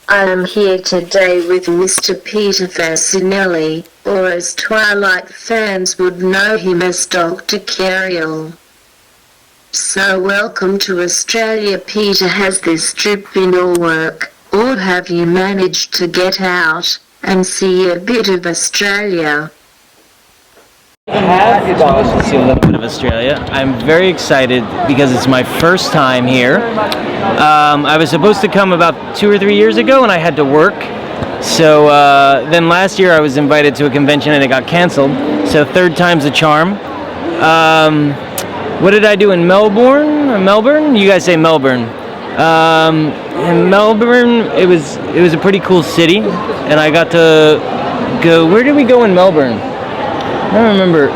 I am here today with Mr. Peter Facinelli, or as Twilight fans would know him as Dr. Carriel. So welcome to Australia. Peter, has this trip been all work, or have you managed to get out and see a bit of Australia? I have gone to see a little bit of Australia. I'm very excited because it's my first time here. I was supposed to come about 2 or 3 years ago and I had to work. So then last year I was invited to a convention and it got canceled. So third time's a charm. What did I do in Melbourne? Melbourne? You guys say Melbourne. In Melbourne, it was a pretty cool city, and I got to go. Where did we go in Melbourne? I don't remember.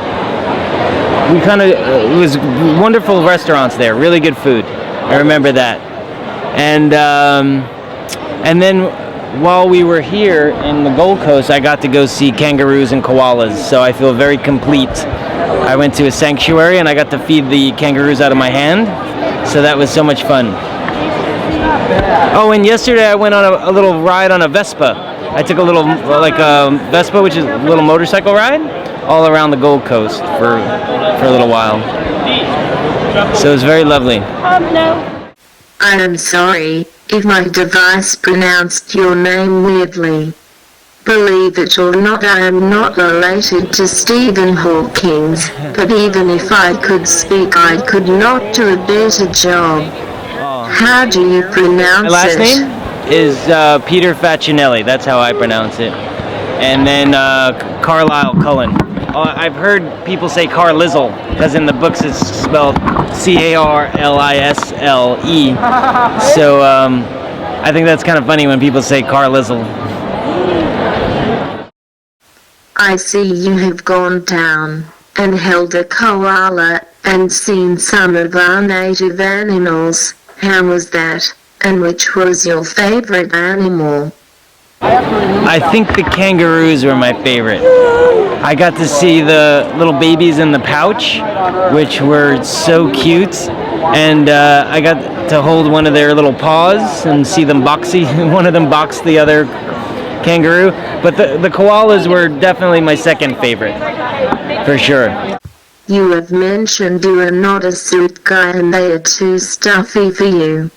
We it was wonderful restaurants there, really good food. I remember that. And then while we were here in the Gold Coast, I got to go see kangaroos and koalas, so I feel very complete. I went to a sanctuary and I got to feed the kangaroos out of my hand, so that was so much fun. Oh, and yesterday I went on a little ride on a Vespa. I took a little, Vespa, which is a little motorcycle ride, all around the Gold Coast for a little while. So it was very lovely. I am sorry if my device pronounced your name weirdly. Believe it or not, I am not related to Stephen Hawking, but even if I could speak, I could not do a better job. How do you pronounce it? My last name is Peter Facinelli. That's how I pronounce it. And then Carlisle Cullen. I've heard people say Carlisle, because in the books it's spelled Carlisle. So I think that's kind of funny when people say Carlisle. I see you have gone down and held a koala and seen some of our native animals. How was that? And which was your favorite animal? I think the kangaroos were my favorite. I got to see the little babies in the pouch, which were so cute. And I got to hold one of their little paws and see them one of them box the other kangaroo. But the koalas were definitely my second favorite, for sure. You have mentioned you are not a suit guy and they are too stuffy for you.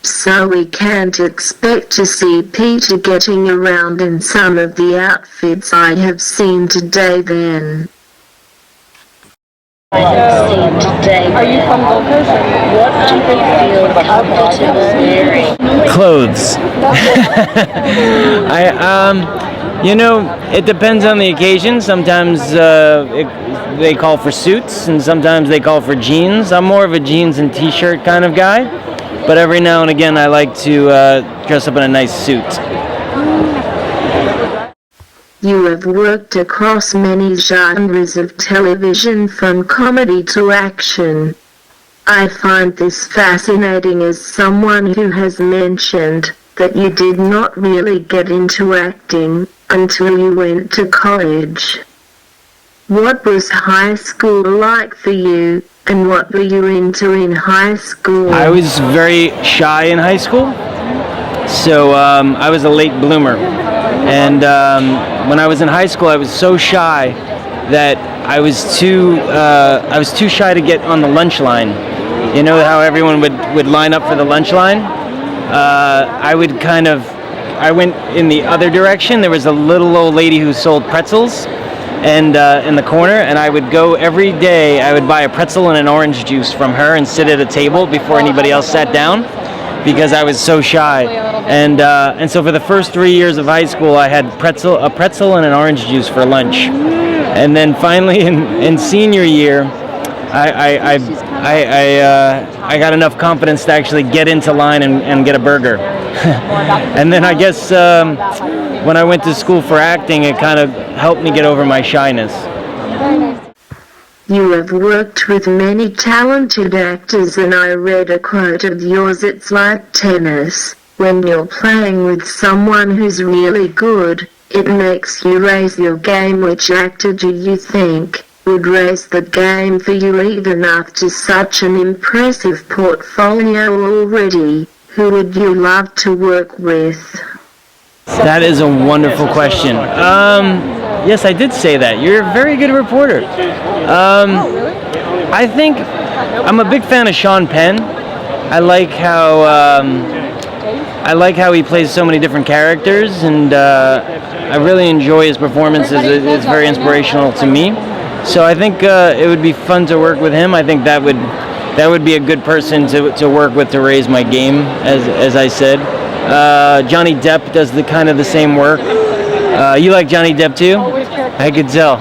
So we can't expect to see Peter getting around in some of the outfits I have seen today then. Are you from Gold Coast? What do you feel comfortable wearing? Clothes. It depends on the occasion. Sometimes they call for suits, and sometimes they call for jeans. I'm more of a jeans and t-shirt kind of guy, but every now and again I like to dress up in a nice suit. You have worked across many genres of television, from comedy to action. I find this fascinating as someone who has mentioned that you did not really get into acting until you went to college. What was high school like for you, and what were you into in high school? I was very shy in high school, so I was a late bloomer. And when I was in high school, I was so shy that I was too shy to get on the lunch line. You know how everyone would line up for the lunch line? I went in the other direction. There was a little old lady who sold pretzels and in the corner, and I would go every day. I would buy a pretzel and an orange juice from her and sit at a table before anybody else sat down, because I was so shy. And so for the first 3 years of high school, I had a pretzel and an orange juice for lunch. And then finally in senior year, I got enough confidence to actually get into line and get a burger. And then I guess when I went to school for acting, it kind of helped me get over my shyness. You have worked with many talented actors, and I read a quote of yours: "It's like tennis. When you're playing with someone who's really good, it makes you raise your game." Which actor do you think would raise the game for you even after such an impressive portfolio already? Who would you love to work with? That is a wonderful question. Yes, I did say that. You're a very good reporter. I think I'm a big fan of Sean Penn. I like how he plays so many different characters, and I really enjoy his performances. It's very inspirational to me. So I think it would be fun to work with him. I think that would be a good person to work with to raise my game, as I said. Johnny Depp does the kind of the same work. You like Johnny Depp too? I could tell.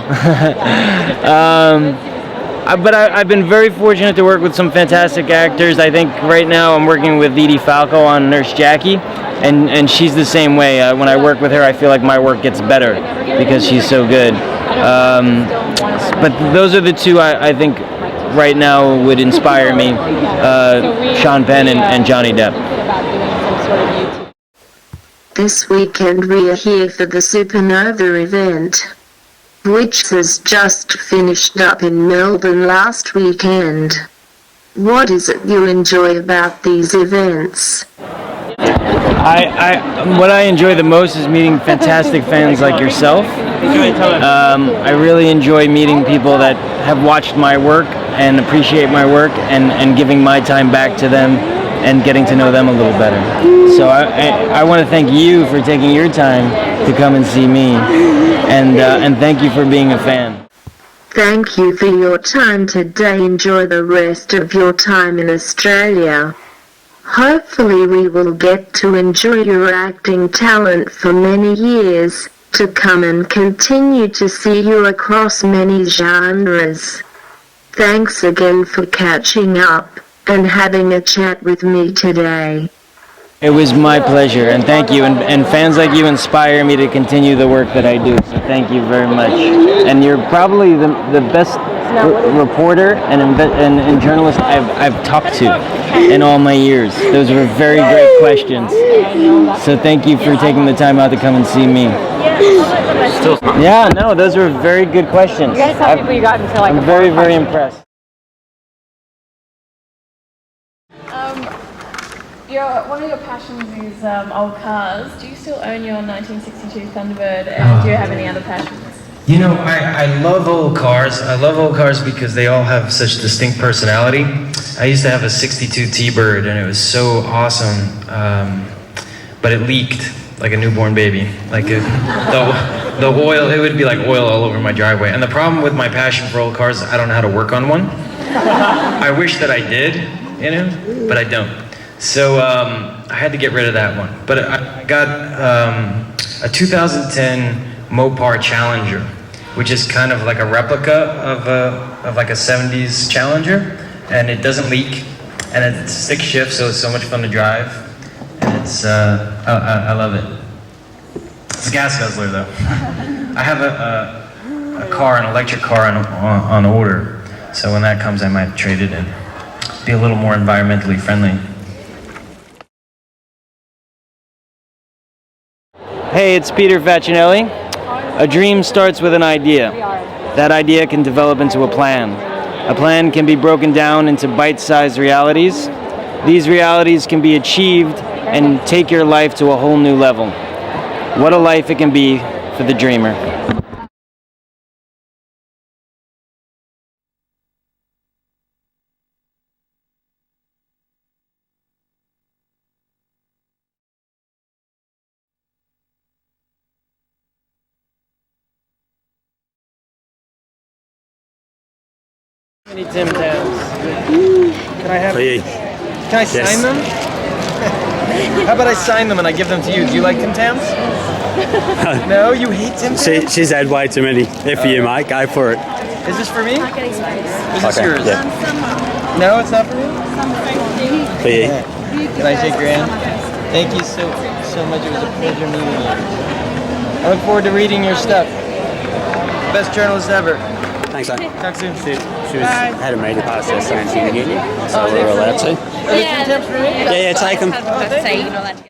But I've been very fortunate to work with some fantastic actors. I think right now I'm working with Edie Falco on Nurse Jackie, and she's the same way. When I work with her, I feel like my work gets better because she's so good. But those are the two I think right now would inspire me, Sean Penn and Johnny Depp. This weekend we are here for the Supernova event, which has just finished up in Melbourne last weekend. What is it you enjoy about these events? What I enjoy the most is meeting fantastic fans like yourself. I really enjoy meeting people that have watched my work and appreciate my work, and giving my time back to them and getting to know them a little better. So I want to thank you for taking your time to come and see me, and thank you for being a fan. Thank you for your time today. Enjoy the rest of your time in Australia. Hopefully we will get to enjoy your acting talent for many years to come and continue to see you across many genres. Thanks again for catching up and having a chat with me today. It was my pleasure, and thank you. And fans like you inspire me to continue the work that I do. So thank you very much. And you're probably the best reporter and journalist I've talked to in all my years. Those were very great questions. So thank you for taking the time out to come and see me. Yeah, no, those were very good questions. I'm very, very impressed. One of your passions is old cars. Do you still own your 1962 Thunderbird, and do you have any other passions? You know, I love old cars. I love old cars because they all have such distinct personality. I used to have a 62 T-Bird, and it was so awesome, but it leaked like a newborn baby. Like the oil, it would be like oil all over my driveway. And the problem with my passion for old cars, I don't know how to work on one. I wish that I did, you know, but I don't. So I had to get rid of that one. But I got a 2010 Mopar Challenger, which is kind of like a replica of like a 70s Challenger, and it doesn't leak, and it's 6 shifts, so it's so much fun to drive, and it's I love it. It's a gas guzzler though. I have a car, an electric car on order, so when that comes I might trade it in. Be a little more environmentally friendly. Hey, it's Peter Facinelli. A dream starts with an idea. That idea can develop into a plan. A plan can be broken down into bite-sized realities. These realities can be achieved and take your life to a whole new level. What a life it can be for the dreamer. Many Tim Tams. Can I have? Can I sign them? How about I sign them and I give them to you? Do you like Tim Tams? No, you hate Tim Tams? She's had way too many. They're for you, mate. Go for it. Is this for me? Not getting space. Is this yours? Yeah. No, it's not for me? For you. Can I shake your hand? Thank you so much. It was a pleasure meeting you. I look forward to reading your stuff. Best journalist ever. Thanks, mate. Talk soon. She had a meeting past her saying she can get you, so we're allowed to. Are the Tim Tams for me? Yeah, take them. Say, you know that.